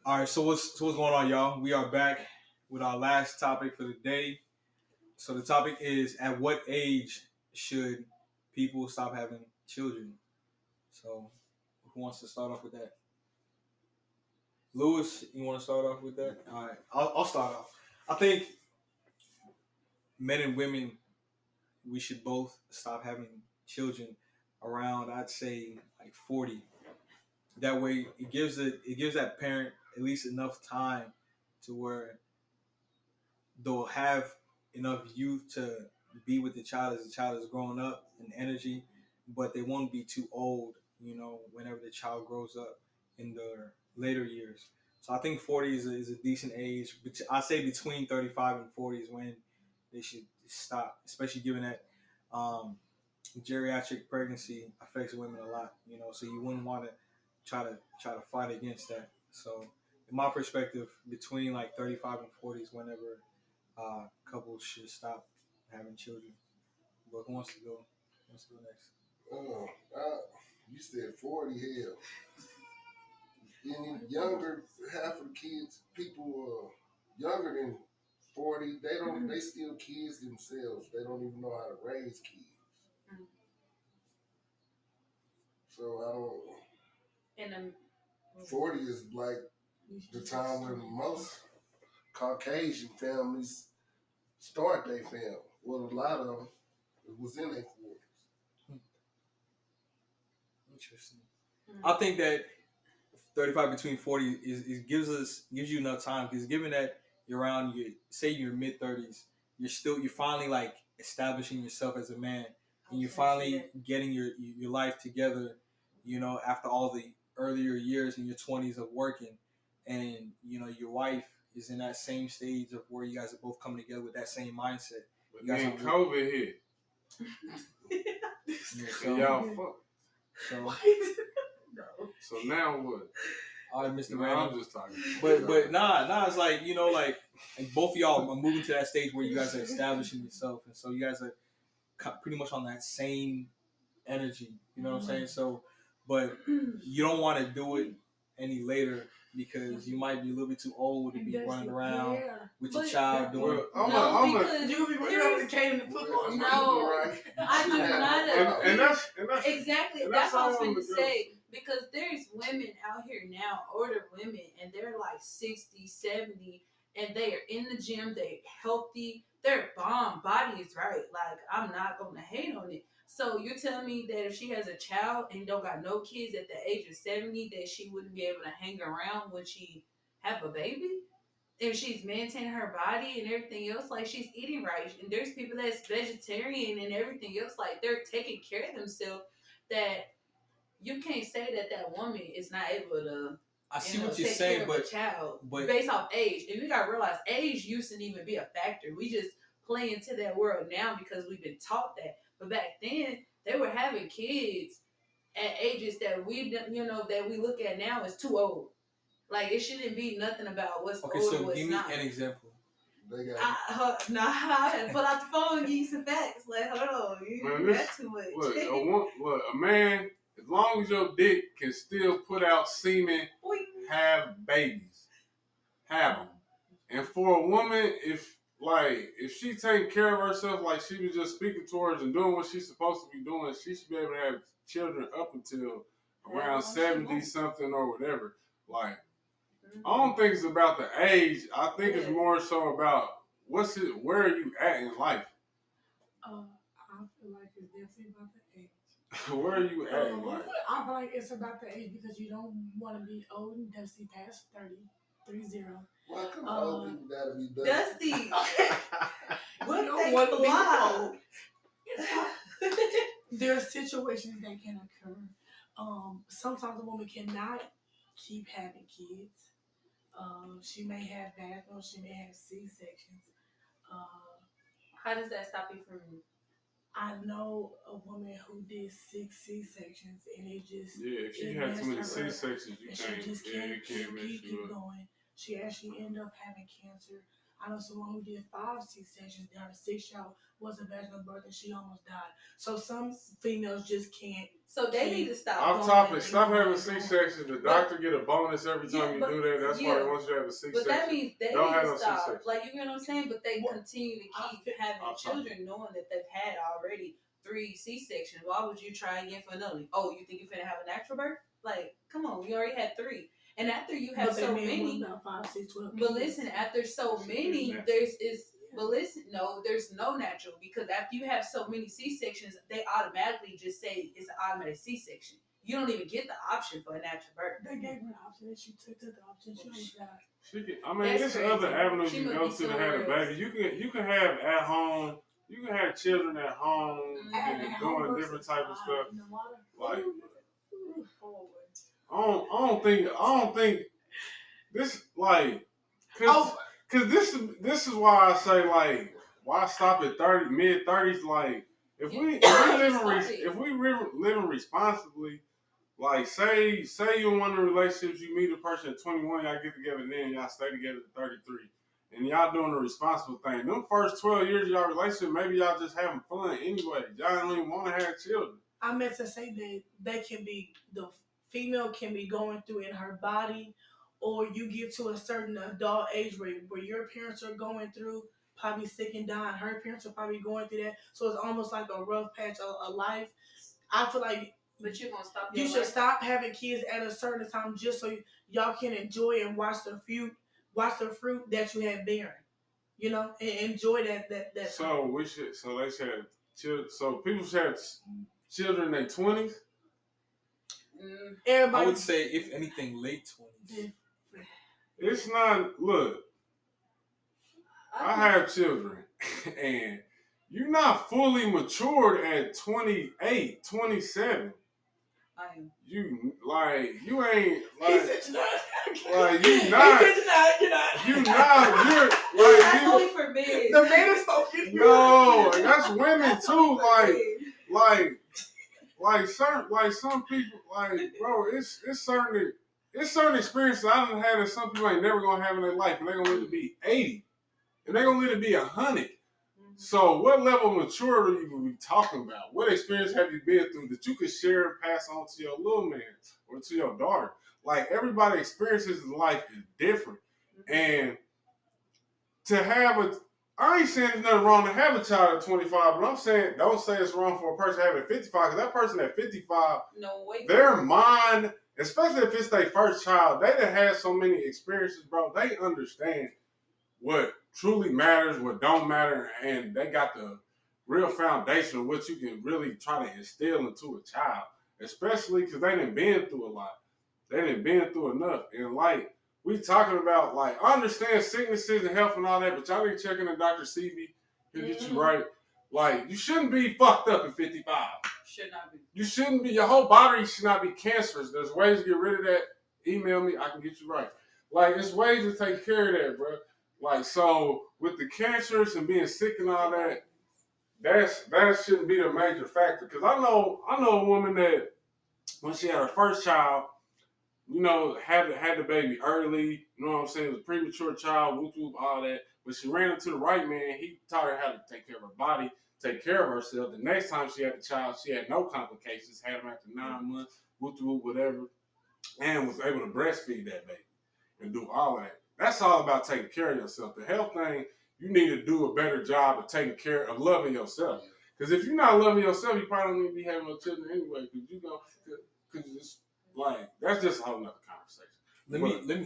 All right, so what's going on, y'all? We are back with our last topic for the day. So the topic is: at what age should people stop having children? So who wants to start off with that? Lewis, you want to start off with that? All right, I'll start off. I think men and women, we should both stop having children around, I'd say, like 40. That way, it gives that parent at least enough time to where they'll have enough youth to be with the child as the child is growing up and energy, but they won't be too old, whenever the child grows up in their later years. So I think 40 is a decent age. I say between 35 and 40 is when they should stop, especially given that geriatric pregnancy affects women a lot, so you wouldn't want to try to fight against that. So in my perspective, between like 35 and 40 is whenever couples should stop having children. But who wants to go? Who wants to go next? Oh, you said 40, hell. Any younger, half of the kids, people younger than 40, they still kids themselves. They don't even know how to raise kids. So I don't. And 40 is like the time when most Caucasian families start their family. Well, a lot of them was in their 40s. Interesting. I think that 35 between 40 gives you enough time, because given that you're around your mid 30s, you're finally like establishing yourself as a man, and you're finally getting your life together, after all the earlier years in your 20s of working, and your wife is in that same stage of where you guys are both coming together with that same mindset. But then COVID hit. So y'all fuck. So now what? All right, Mr. Randall. I'm just talking. But nah, it's like, like both of y'all are moving to that stage where you guys are establishing yourself, and so you guys are pretty much on that same energy. You know what I'm saying? So, but you don't want to do it any later, because you might be a little bit too old to be running around with your child doing. Because you be running around with the cane in the football. No, I do not. And that's exactly. That's what I was going to say. Because there's women out here now, older women, and they're like 60, 70, and they are in the gym. They're healthy. Their body is right. Like, I'm not going to hate on it. So you're telling me that if she has a child and don't got no kids at the age of 70, that she wouldn't be able to hang around when she have a baby? If she's maintaining her body and everything else, like she's eating right. And there's people that's vegetarian and everything else, like they're taking care of themselves, that you can't say that woman is not able to. I see what you're saying, but based off age, and we gotta realize age used to even be a factor. We just play into that world now because we've been taught that. But back then, they were having kids at ages that we look at now as too old. Like, it shouldn't be nothing about what's old so or what's give not. me an example. I had to pull out the phone and give you some facts. Like, hold on, you got too much. Look, a man, as long as your dick can still put out semen, have babies, have them. And for a woman, if she taking care of herself, like she was just speaking towards and doing what she's supposed to be doing, she should be able to have children up until around 70 something or whatever. Like, I don't think it's about the age. I think it's more so about where are you at in life. I feel like it's definitely about the age. Where are you at in life? I feel like it's about the age because you don't want to be old and dusty past 30. 30. Well, come on, old people gotta be dusty. What don't want to be old. There are situations that can occur. Sometimes a woman cannot keep having kids. She may have vaginal, she may have C-sections. How does that stop you from? I know a woman who did 6 C-sections, and it just if she had too many C-sections, you can't keep going. She actually ended up having cancer. I know someone who did 5 C-sections. Her 6th child was a vaginal birth and she almost died. So some females just can't. So they need to stop. Off topic, stop having C-sections. The doctor get a bonus every time you do that. That's why they want you to have a C-section. But that means they don't need have to no stop. C-section. Like, you know what I'm saying? But they continue to keep having children knowing that they've had already 3 C-sections. Why would you try again for another? Oh, you think you're finna have a natural birth? Like, come on, we already had 3. And after you have so many, but listen, after so many, there's no natural, because after you have so many C-sections, they automatically just say it's an automatic C-section. You don't even get the option for a natural birth. They gave her an option and she took the option. She almost died. There's other avenues you can go to have a baby. You can have at home. You can have children at home and doing different type of stuff. Like, I don't think this, like, cause this is why I say, like, why stop at mid-30s? Like, if we living responsibly, like, say you're in one of the relationships, you meet a person at 21, y'all get together, then y'all stay together at 33, and y'all doing the responsible thing. Them first 12 years of y'all relationship, maybe y'all just having fun anyway. Y'all don't even want to have children. I meant to say that the female can be going through in her body, or you get to a certain adult age where your parents are going through, probably sick and dying. Her parents are probably going through that. So it's almost like a rough patch of life. I feel like you're gonna stop. You should stop having kids at a certain time just so y'all can enjoy and watch the fruit that you have bearing. You know, and enjoy that. So they should have children. So people should have children in their 20s. Everybody, I would say, if anything, late 20s. It's not. Look, I have children, and you're not fully matured at 28, 27. You ain't like That's only for men. The men is spoken. No, that's women too. Like some people, like, bro, it's certain experiences I done had that some people ain't never gonna have in their life, and they're gonna live to be 80, and they're gonna live to be 100. So what level of maturity are we talking about? What experience have you been through that you could share and pass on to your little man or to your daughter? Like, everybody's experiences in life is different. And to have I ain't saying there's nothing wrong to have a child at 25, but I'm saying don't say it's wrong for a person having 55, because that person at 55, their mind, especially if it's their first child, they done had so many experiences, bro. They understand what truly matters, what don't matter, and they got the real foundation of what you can really try to instill into a child, especially because they done been through a lot. They done been through enough. And like, we talking about, like, I understand sicknesses and health and all that, but y'all need to check in to Dr. CB. He'll get you right. Like, you shouldn't be fucked up at 55. Should not be. You shouldn't be. Your whole body should not be cancerous. There's ways to get rid of that. Email me. I can get you right. Like, there's ways to take care of that, bro. Like, so with the cancers and being sick and all that, that shouldn't be the major factor. Because I know a woman that when she had her first child, you know, had the baby early. You know what I'm saying? It was a premature child, whoop whoop, all that. But she ran into the right man. He taught her how to take care of her body, take care of herself. The next time she had the child, she had no complications. Had him after 9 months, whoop whoop, whatever, and was able to breastfeed that baby and do all that. That's all about taking care of yourself. The health thing, you need to do a better job of taking care of loving yourself. Because if you're not loving yourself, you probably don't need to be having no children anyway. Because it's like, that's just a whole nother conversation.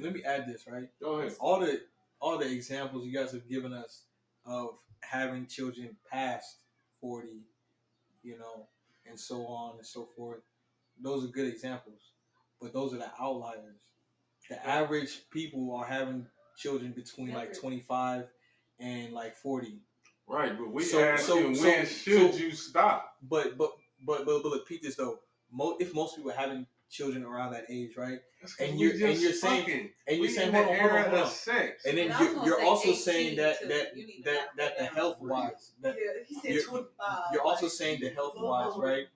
Let me add this, right? Go ahead. All the examples you guys have given us of having children past 40, you know, and so on and so forth. Those are good examples, but those are the outliers. The average people are having children between like 25 and like 40. Right, but when should you stop? But look, Pete, this though. If most people are having children around that age, right? And you're saying hold on. Sex. And then you're also saying that the health wise, you're also saying the health wise, right?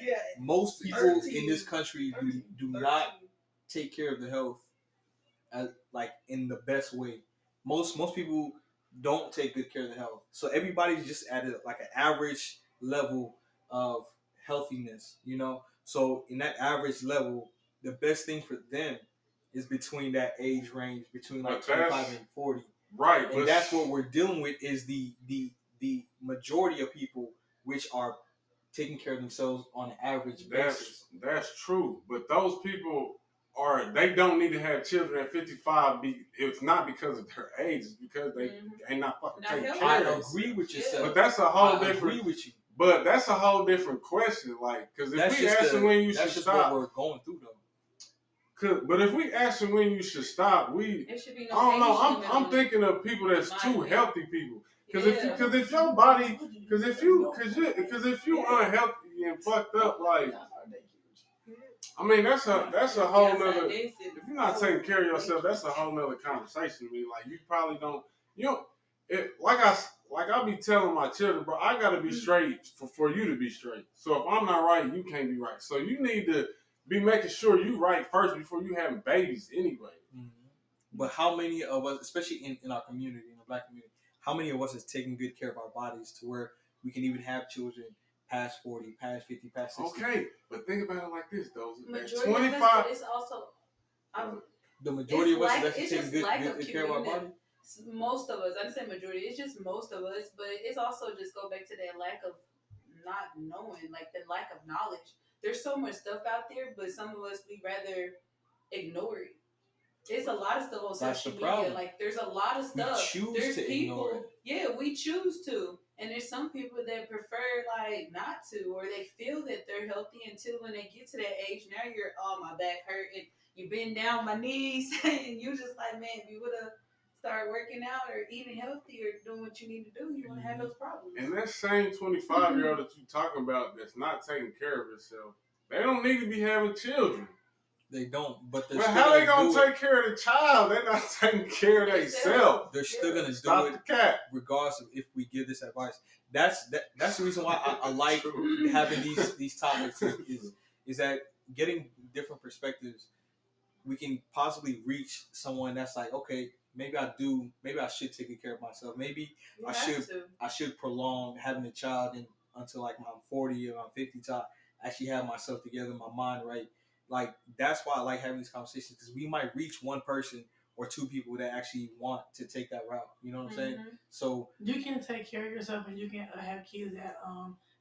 Yeah. Most people in this country do not take care of the health like in the best way. Most people don't take good care of their health. So everybody's just at like an average level of healthiness, you know. So in that average level, the best thing for them is between that age range, between like 25 and 40. Right, and that's what we're dealing with is the majority of people which are taking care of themselves on an average basis. That's true, but those people they don't need to have children at 55. It's not because of their age; it's because they ain't not fucking taking care of. I agree with yourself, but that's a whole different. Agree with you. But that's a whole different question. Like, because if we ask them when you should stop, what we're going through though. But if we ask them when you should stop, it should be no I don't know. I'm thinking of people that's too healthy people. Because if your body, because if you unhealthy and fucked up, like, I mean that's a whole nother. If you're not taking care of yourself, that's a whole nother conversation to me. Like you probably don't. Like I be telling my children, bro, I gotta be straight for you to be straight. So if I'm not right, you can't be right. So you need to be making sure you right first before you having babies anyway. Mm-hmm. But how many of us, especially in our community, in the Black community, how many of us is taking good care of our bodies to where we can even have children past 40, past 50, past 60? Okay, but think about it like this, though. Majority 25. It's also the majority of us is actually taking good care of our body. Most of us, I'd say majority. It's just most of us, but it's also just go back to that lack of not knowing, like the lack of knowledge. There's so much stuff out there, but some of us we rather ignore it. There's a lot of stuff on social media. Like there's a lot of stuff. There's people. Yeah, we choose to, and there's some people that prefer like not to, or they feel that they're healthy until when they get to that age. Now you're, oh, my back hurt, and you bend down my knees, and you just like, man, if you would have started working out or eating healthy or doing what you need to do, you wouldn't have those problems. And that same 25-year-old that you talking about that's not taking care of herself, they don't need to be having children. They don't, but how they gonna take care of the child? They're not taking care of themselves. They're still gonna Stop do it, the cat. regardless of if we give this advice. That's the reason why I like having these topics is that getting different perspectives, we can possibly reach someone that's like, okay, maybe I should take good care of myself. Maybe I should prolong having a child until like I'm 40 or I'm 50 to actually have myself together, my mind right. Like that's why I like having these conversations, because we might reach one person or two people that actually want to take that route. You know what I'm saying? So you can take care of yourself and you can have kids at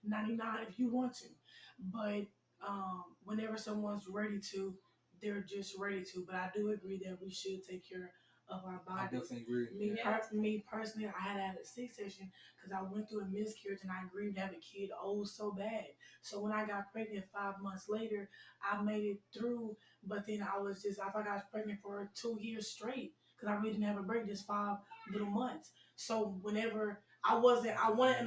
99 if you want to, but whenever someone's ready to, they're just ready to. But I do agree that we should take care of our bodies. I definitely agree. Me personally, I had a C-section because I went through a miscarriage and I agreed to have a kid so bad. So when I got pregnant 5 months later, I made it through. But then I thought I was pregnant for 2 years straight because I really didn't have a break, just 5 little months. So whenever I wanted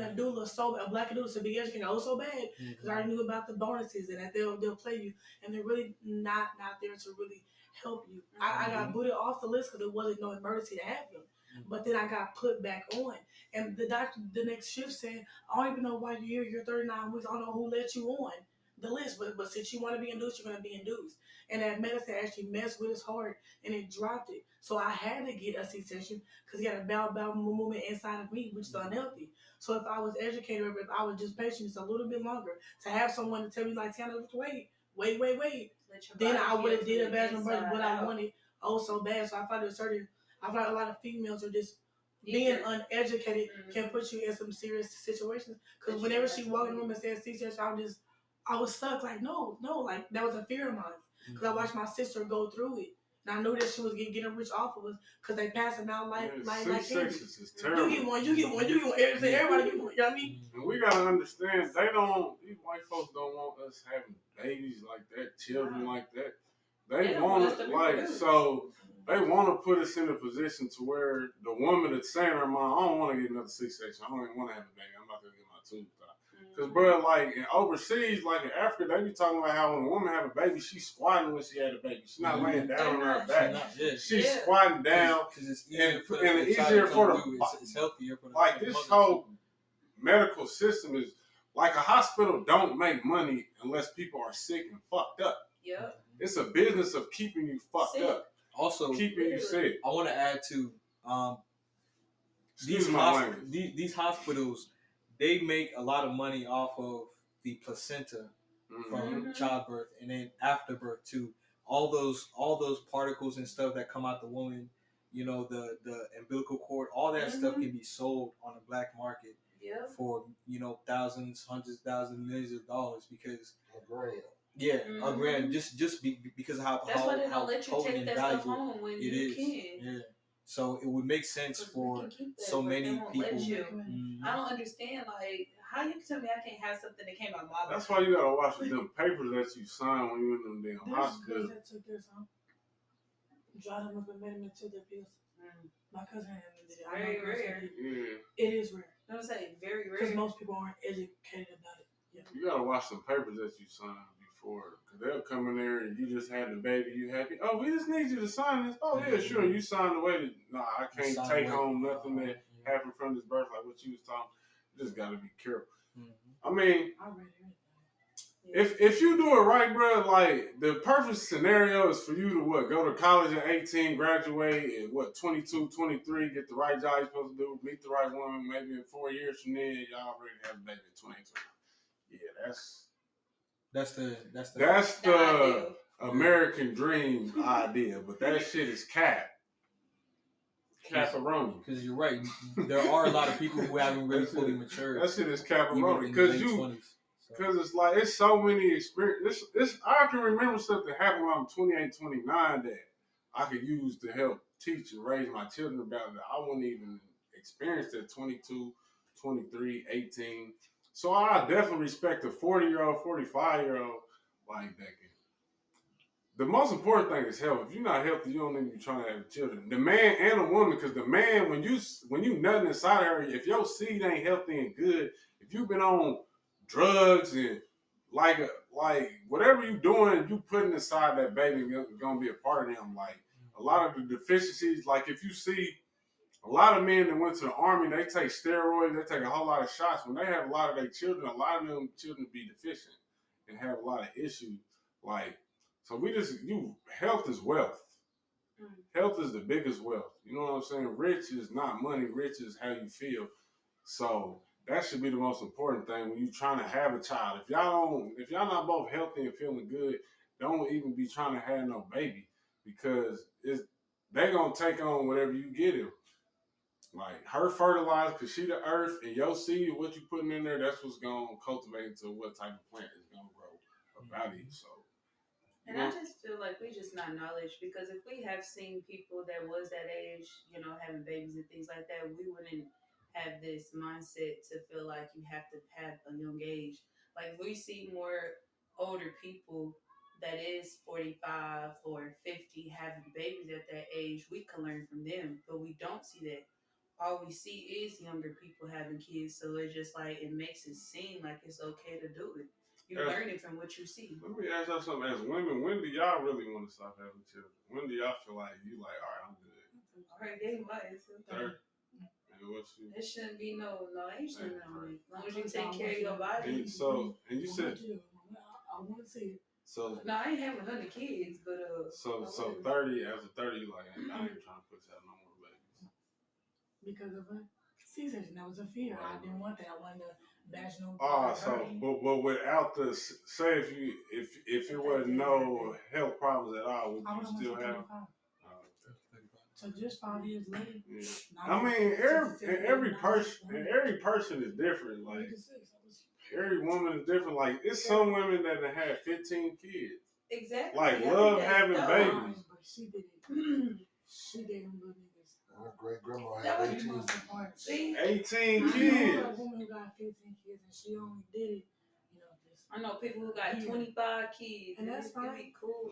a doula a black doula to be educated so bad because I already knew about the bonuses and that they'll play you, and they're really not there to really help you. I got booted off the list because there wasn't no emergency to have them. But then I got put back on. And the doctor the next shift said, I don't even know why you're 39 weeks. I don't know who let you on the list. But since you want to be induced, you're going to be induced. And that medicine actually messed with his heart and it dropped it. So I had to get a C-section because he had a bowel movement inside of me, which is unhealthy. So if I was educated or if I was just patient just a little bit longer to have someone to tell me like, Tiana, wait. Then I would have did a vaginal birth, what I wanted so bad. So I feel like a lot of females are just being uneducated can put you in some serious situations. Because whenever she walked in the room and said C-section, I was stuck like, no, like that was a fear of mine. Because I watched my sister go through it. And I knew that she was getting rich off of us because they passing out like C-sections is terrible. You get one. Everybody get one. You know what I mean? And we gotta understand, these white folks don't want us having babies like that, children like that. They want they want to put us in a position to where the woman that's saying her mind, I don't want to get another C-section. I don't even want to have a baby. I'm about to get my tooth out. Because, bro, like overseas, like in Africa, they be talking about how when a woman have a baby, she's squatting when she had a baby. She's not laying down on her back. She's squatting down. Because it's easier for it's healthier for the like this whole medical system is like a hospital don't make money unless people are sick and fucked up. Yep. It's a business of keeping you fucked up. Also, keeping you sick. I want to add to these hospitals, they make a lot of money off of the placenta from childbirth and then afterbirth too. All those particles and stuff that come out the woman, the umbilical cord, all that stuff can be sold on the black market for thousands, hundreds of thousands, millions of dollars because a grand. Yeah, a grand because of how that's why they don't let you potent take and that stuff valuable home when it you is. can. Yeah. So it would make sense for so many people. I don't understand, like, how you can tell me I can't have something that came out of my body. That's why you gotta watch them papers that you sign when you're in them damn hospitals. That took their son, dried them up and made them into their pills. My cousin had them did it. Very rare. Yeah. It is rare. I would say very rare. Because most people aren't educated about it. Yeah. You gotta watch some papers that you sign before, because they'll come in there and you just had the baby, you happy. Oh, we just need you to sign this. Oh yeah, sure. You signed away to. Nah, I can't take home nothing that happened from this birth, like what you was talking. You just gotta be careful. I mean, if you do it right, bro, like the perfect scenario is for you to go to college at 18, graduate at 22, 23, get the right job you're supposed to do, meet the right woman, maybe in 4 years from then, y'all already have a baby at 22. Yeah, that's the American dream idea, but that shit is cap. Caparoni. Because you're right, there are a lot of people who haven't really fully matured. That shit is caparoni. Because it's like, it's so many experiences. I can remember stuff that happened when I'm 28, 29 that I could use to help teach and raise my children about that I wouldn't even experience at 22, 23, 18. So I definitely respect a 40-year-old, 45-year-old like that. The most important thing is health. If you're not healthy, you don't need to be trying to have children. The man and the woman, because the man, when you nutting inside of her, if your seed ain't healthy and good, if you've been on drugs and like whatever you doing, you putting inside that baby gonna be a part of them. Like a lot of the deficiencies, like if you see a lot of men that went to the army, they take steroids, they take a whole lot of shots. When they have a lot of their children, a lot of them children be deficient and have a lot of issues. Like, so health is wealth. Health is the biggest wealth. You know what I'm saying? Rich is not money. Rich is how you feel. So that should be the most important thing when you're trying to have a child. If y'all not both healthy and feeling good, don't even be trying to have no baby because they gonna take on whatever you get him. Like her fertilizer, cause she the earth, and your seed, what you putting in there, that's what's gonna cultivate into what type of plant is gonna grow about you. So. And I just feel like we just not knowledge, because if we have seen people that was that age, having babies and things like that, we wouldn't have this mindset to feel like you have to have a young age. Like we see more older people that is 45 or 50 having babies at that age, we can learn from them, but we don't see that. All we see is younger people having kids, so it's just like it makes it seem like it's okay to do it. You learn it from what you see. Let me ask y'all something. As women, when do y'all really want to stop having children? When do y'all feel like all right, I'm good? All right, they might. 30. There shouldn't be no age limit on it. As long as you take care of your body. And you said. I want to see it. So. No, I ain't having 100 kids, but So 30, after 30, you like, I ain't trying to put out no more babies. Because of a C-section, that was a fear. Right. I didn't want that. I wanted a vaginal. But without the, say if it wasn't no health problems at all, would you still have? So just 5 years later. Yeah. I mean, every person is different. Like every woman is different. Like it's some women that have had 15 kids. Exactly. Like love having babies. But she did it. She gave them little niggas. My great grandma had 18. 18 kids. A woman who got 15 kids and she only did it, I know people who got 25 kids. And that's fine. Be cool.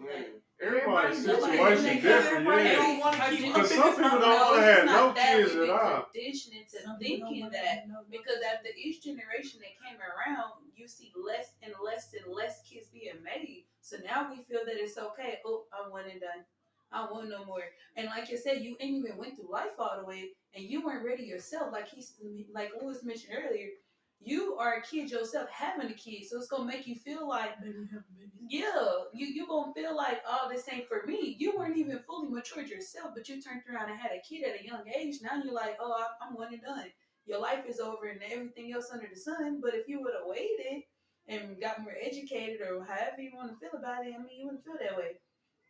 Everybody's situation different, yeah. Because some people don't want to have no kids at all. Conditioned into thinking that because after each generation that came around, you see less and less and less kids being made. So now we feel that it's okay. Oh, I'm one and done. I don't want no more. And like you said, you ain't even went through life all the way, and you weren't ready yourself. Like Louis mentioned earlier, You are a kid yourself having a kid, so it's gonna make you feel like, yeah, you gonna feel like, oh, this ain't for me. You weren't even fully matured yourself, but you turned around and had a kid at a young age. Now you're like, oh, I'm one and done. Your life is over and everything else under the sun. But if you would have waited and got more educated or however you want to feel about it, I mean, you wouldn't feel that way.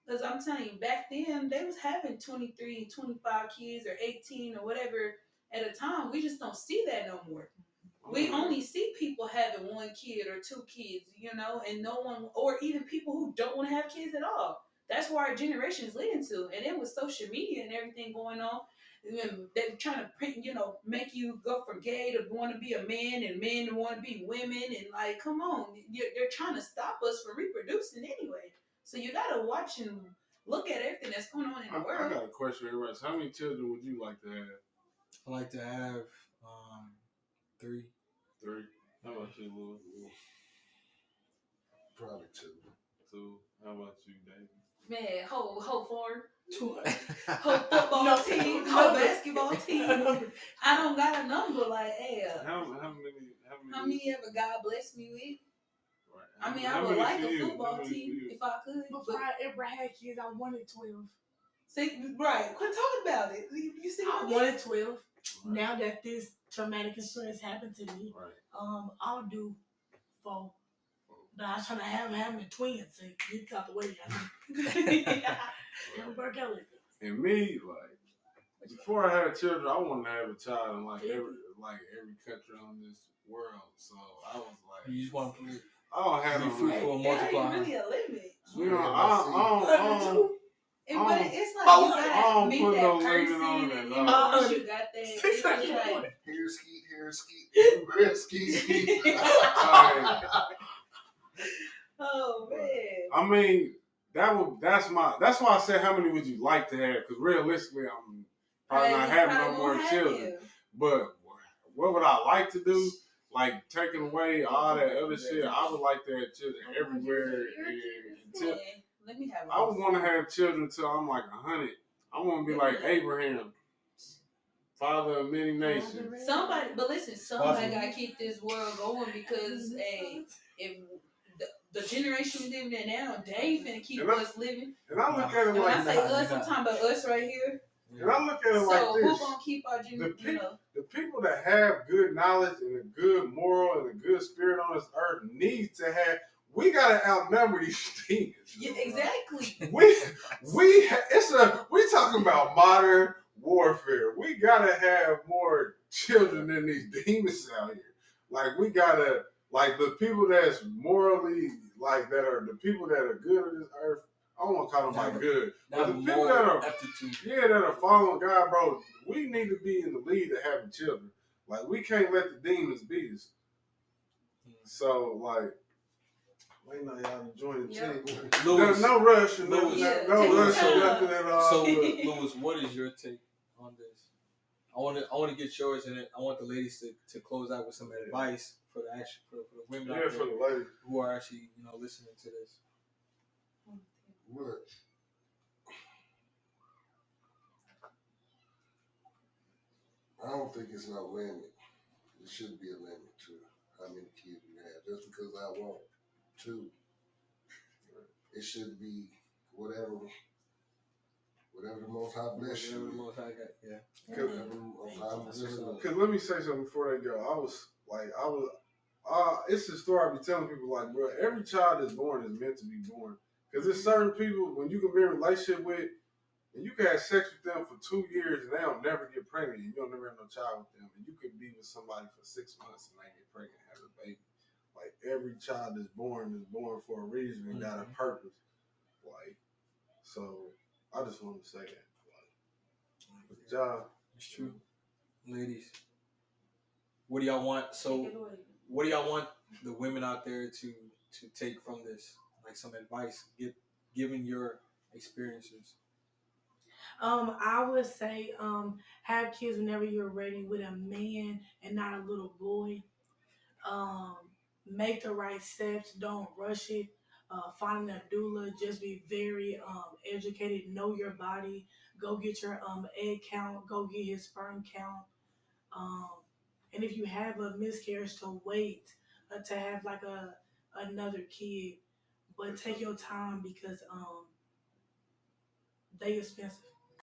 Because I'm telling you, back then, they was having 23, 25 kids or 18 or whatever at a time. We just don't see that no more. We only see people having one kid or two kids, and no one, or even people who don't want to have kids at all. That's where our generation is leading to. And then with social media and everything going on, they're trying to print, make you go from gay to want to be a man and men to want to be women. And like, come on, they're trying to stop us from reproducing anyway. So you got to watch and look at everything that's going on in the world. I got a question, Russ. How many children would you like to have? I like to have 3. 3. How about you, Louis? Probably 2. 2. How about you, David? Man, whole 4. 2. Whole football team, whole basketball team. I don't got a number like, hey. How many ever God bless me with? Right. I mean, I would like a football team if I could. Before I ever had kids, I wanted 12. See, right? Quit talking about it. You see, I wanted 12. Right. Now that this traumatic experience happened to me, right. I'll do 4. But I was trying to have me twins, so you got the way. It'll work out like that. And me, like, before I had children, I wanted to have a child in every country on this world. So I was like, you just want to I don't have no fruitful and multiply. Really a limit. You know, I don't. But it's like you gotta meet that person, and once you got that, it's like here skeet. Oh man. I mean, that's why I said how many would you like to have? Because realistically, I'm probably not having no more children. But what would I like to do? Like taking away all that other shit, I would like to have children everywhere. Let me have. I would want to have children until I'm like 100. I want to be like Abraham, father of many nations. Somebody gotta keep this world going because if the generation we living in now, they ain't finna keep us living. And I look at it like I say us, I'm talking about us right here. And I look at it like this. So who's gonna keep our generation? The people that have good knowledge and a good moral and a good spirit on this earth need to have. We gotta outnumber these demons. Yeah, exactly. We talking about modern warfare. We gotta have more children than these demons out here. Like we gotta, like the people that's morally, like that are the people that are good on this earth. I don't want to call them like good, but the people that are that are following God, bro. We need to be in the lead of having children. Like we can't let the demons beat us. So like. Wait, no, y'all enjoying the team. Louis, no rush, no rush, nothing at all. So, Louis, what is your take on this? I want to get yours, and I want the ladies to close out with some advice for the women out there for the ladies who are actually listening to this. What? I don't think it's no limit. There shouldn't be a limit to how many kids you have. Just because I want 2, it should be whatever the Most High bless you. Whatever the Most High got, yeah. Because let me say something before they go. It's the story I be telling people, like, bro, every child that's born is meant to be born. Because there's certain people, when you can be in a relationship with, and you can have sex with them for 2 years and they'll never get pregnant, and you'll never have no child with them. And you could be with somebody for 6 months and they get pregnant and have a baby. Like, every child that's born for a reason and got a purpose. Like, so I just wanted to say that. Like, good job. It's true. Ladies, what do y'all want? So, what do y'all want the women out there to take from this? Like some advice, given your experiences. I would say have kids whenever you're ready with a man and not a little boy. Make the right steps. Don't rush it. Finding a doula. Just be very educated. Know your body. Go get your egg count. Go get his sperm count. And if you have a miscarriage, to wait to have like another kid, but take your time because they expensive.